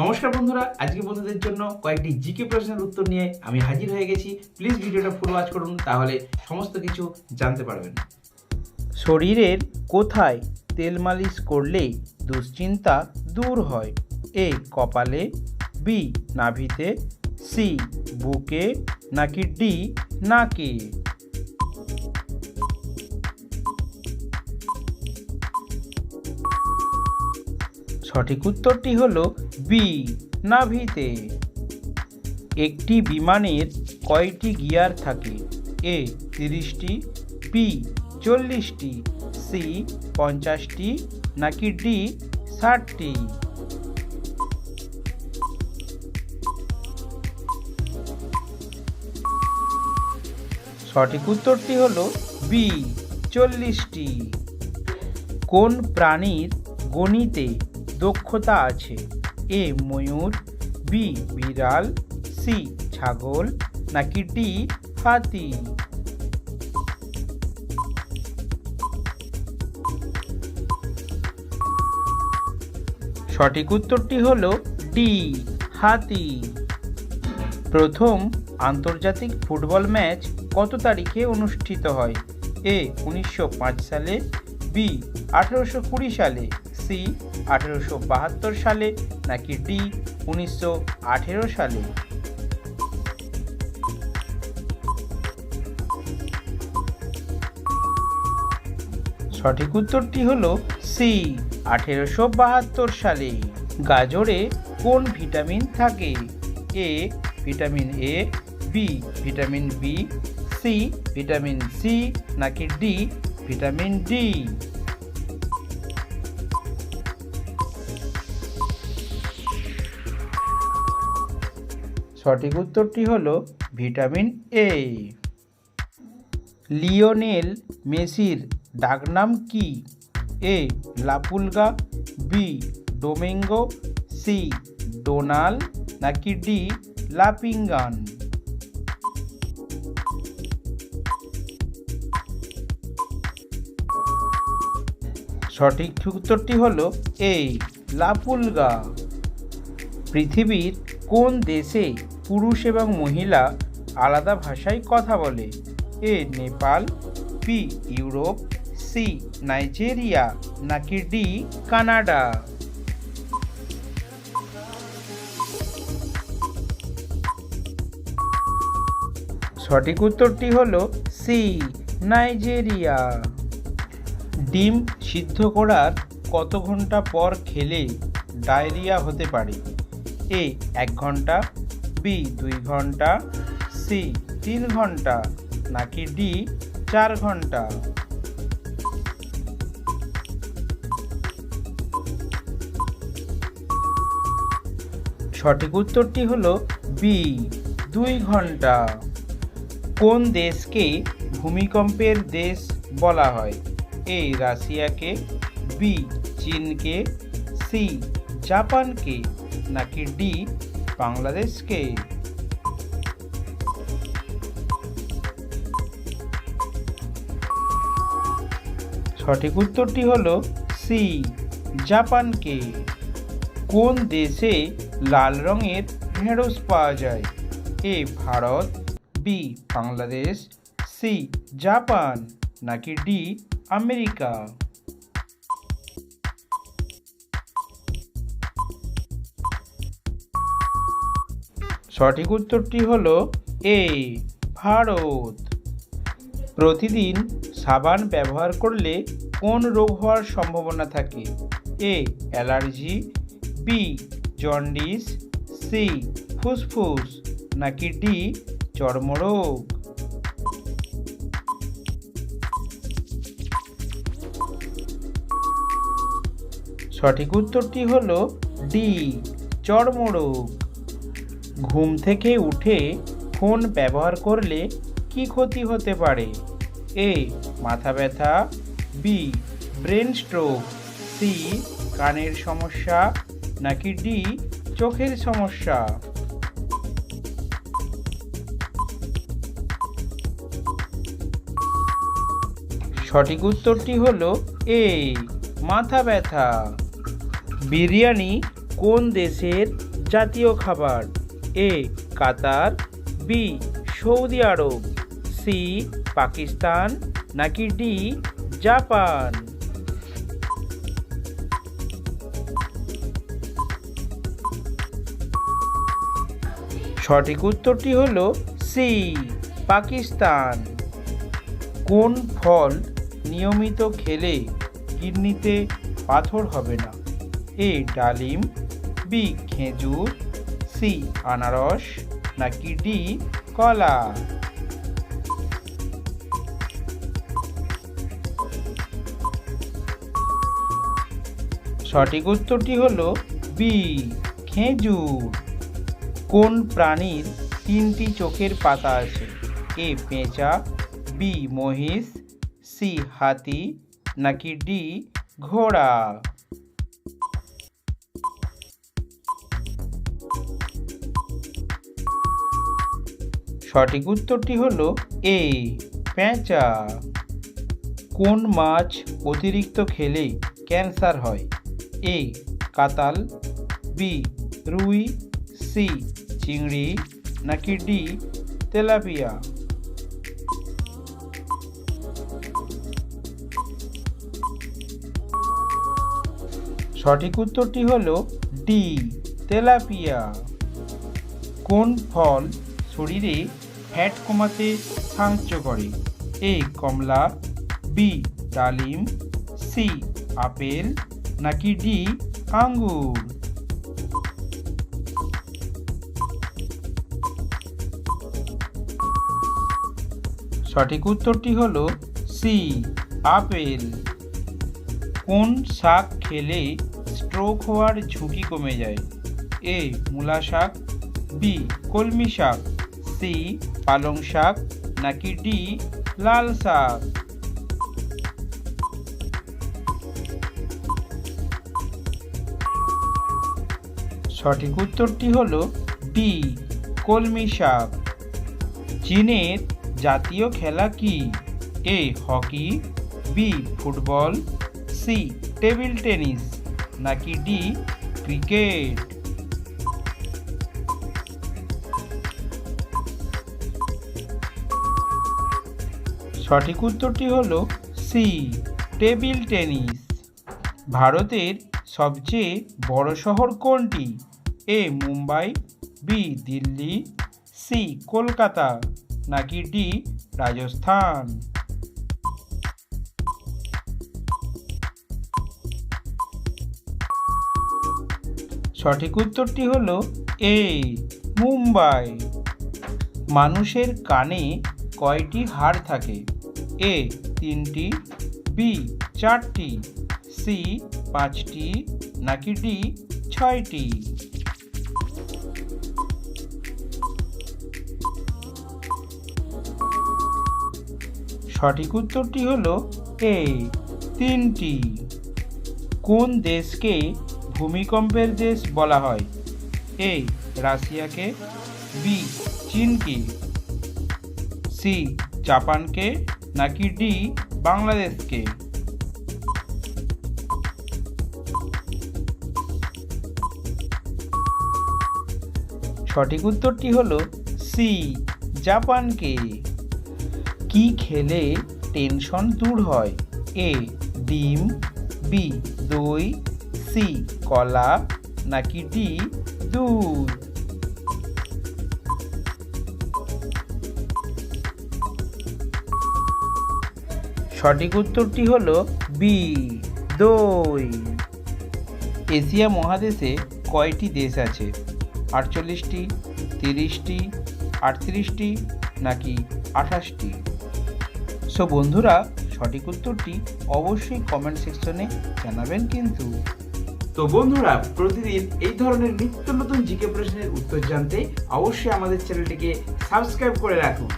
নমস্কার বন্ধুরা, আজকে বন্ধুদের জন্য কয়েকটি জিকে প্রশ্নের উত্তর নিয়ে আমি হাজির হয়ে গেছি। প্লিজ ভিডিওটা ফুল ওয়াচ করুন, তাহলে সমস্ত কিছু জানতে পারবেন। শরীরের কোথায় তেল মালিশ করলে দুশ্চিন্তা দূর হয়? এ কপালে, বি নাভিতে, সি বুকে, নাকি ডি নাকে? সঠিক উত্তরটি হলো বি নাভিতে। একটি বিমানের কয়টি গিয়ার থাকে? এ 30টি, বি 40টি, সি 50টি, নাকি ডি 60টি? সঠিক উত্তরটি হলো বি 40টি। কোন প্রাণীর গণিতে দক্ষতা আছে? এ ময়ূর, বি বিড়াল, সি ছাগল, নাকি ডি হাতি? সঠিক উত্তরটি হলো ডি হাতি। প্রথম আন্তর্জাতিক ফুটবল ম্যাচ কত তারিখে অনুষ্ঠিত হয়? এ 1905 সালে, বি 1820 সালে, সি 1872 সালে, নাকি ডি 1918 সালে? সঠিক উত্তরটি হলো সি 1872 সালে। গাজরে কোন ভিটামিন থাকে? A vitamin A, B vitamin B, C vitamin C, নাকি ডি ভিটামিন ডি? সঠিক উত্তরটি হলো ভিটামিন এ। লিওনেল মেসির ডাকনাম কি? A La Pulga, B Domingo, C Donal, নাকি ডি লাপিঙ্গান? সঠিক উত্তরটি হলো এ লাপুলগা। পৃথিবীর কোন দেশে পুরুষ এবং মহিলা আলাদা ভাষায় কথা বলে? A Nepal, B Europe, C Nigeria, নাকি ডি কানাডা? সঠিক উত্তরটি হলো সি নাইজেরিয়া। ডিম সিদ্ধ করার কত ঘন্টা পর খেলে ডায়রিয়া হতে পারে? এ 1 ঘন্টা, বি 2 ঘন্টা, সি 3 ঘন্টা, নাকি ডি 4 ঘন্টা? সঠিক উত্তরটি হলো বি 2 ঘন্টা। কোন দেশকে ভূমিকম্পের দেশ বলা হয়? এ রাশিয়াকে, বি চীনকে, সি জাপানকে, নাকি ডি বাংলাদেশকে? সঠিক উত্তরটি হলো সি জাপানকে। কোন দেশে লাল রঙের ঢেঁড়স পাওয়া যায়? A Bharat, B Bangladesh, C Japan, নাকি ডি আমেরিকা? সঠিক উত্তরটি হলো এ ভারত। প্রতিদিন সাবান ব্যবহার করলে কোন রোগ হওয়ার সম্ভাবনা থাকে? A allergy, B jaundice, C ফুসফুস, নাকি ডি চর্মরোগ? সঠিক উত্তরটি হলো ডি চর্মরোগ। ঘুম থেকে উঠে ফোন ব্যবহার করলে কি ক্ষতি হতে পারে? এ মাথা ব্যথা, বি ব্রেন স্ট্রোক, সি কানের সমস্যা, নাকি ডি চোখের সমস্যা? সঠিক উত্তরটি হলো এ মাথা ব্যথা। বিরিয়ানি কোন দেশের জাতীয় খাবার? এ কাতার, বি সৌদি আরব, সি পাকিস্তান, নাকি ডি জাপান? সঠিক উত্তরটি হলো সি পাকিস্তান। কোন ফল নিয়মিত খেলে কিডনিতে পাথর হবে না? এ ডালিম, বি খেজুর, সি আনারস, নাকি ডি কলা? সঠিক উত্তরটি হলো বি খেজুর। কোন প্রাণীর 3টি চোখের পাতা আছে? এ পেঁচা, বি মহিষ, সি হাতি, নাকি ডি ঘোড়া? সঠিক উত্তরটি হলো এ পেঁচা। কোন মাছ অতিরিক্ত খেলে ক্যান্সার হয়? এ কাতাল, বি রুই, সি চিংড়ি, নাকি ডি তেলাপিয়া? সঠিক উত্তরটি হলো ডি তেলাপিয়া। কোন ফল শরীরে ফ্যাট কমাতে সাহায্য করে? এ কমলা, বি ডালিম, সি আপেল, নাকি ডি আঙ্গুর? সঠিক উত্তরটি হলো সি আপেল। কোন শাক খেলে স্ট্রোক হওয়ার ঝুঁকি কমে যায়? এ মূলা শাক, বি কলমি শাক, সি পালং শাক, নাকি ডি লাল শাক? সঠিক উত্তরটি হলো ডি কলমি শাক। চীনের জাতীয় খেলা কি? A hockey, B football, C table tennis, নাকি ডি ক্রিকেট? সঠিক উত্তরটি হলো সি টেবিল টেনিস। ভারতের সবচেয়ে বড় শহর কোনটি? এ মুম্বাই, বি দিল্লি, সি কলকাতা, নাকি ডি রাজস্থান? সঠিক উত্তরটি হলো এ মুম্বাই। মানুষের কানে কয়টি হাড় থাকে? এ 3টি, বি 4টি, সি 5টি, নাকি ডি 6টি? সঠিক উত্তরটি হলো এ 3টি। কোন দেশকে ভূমিকম্পের দেশ বলা হয়? এ রাশিয়াকে, বি চীনকে, সি জাপানকে, নাকি ডি বাংলাদেশকে? সঠিক উত্তরটি হলো সি জাপানকে। কি খেলে টেনশন দূর হয়? এ ডিম, বি দই, সি কলা, নাকি ডি দুধ? সঠিক উত্তরটি হলো বি দই। এশিয়া মহাদেশে কয়টি দেশ আছে? 48টি, 30টি, 38টি, নাকি 28টি? সো বন্ধুরা, সঠিক উত্তরটি অবশ্যই কমেন্ট সেকশনে জানাবেন কিন্তু। তো বন্ধুরা, প্রতিদিন এই ধরনের নিত্য নতুন জিকে প্রশ্নের উত্তর জানতে অবশ্যই আমাদের চ্যানেলটিকে সাবস্ক্রাইব করে রাখুন।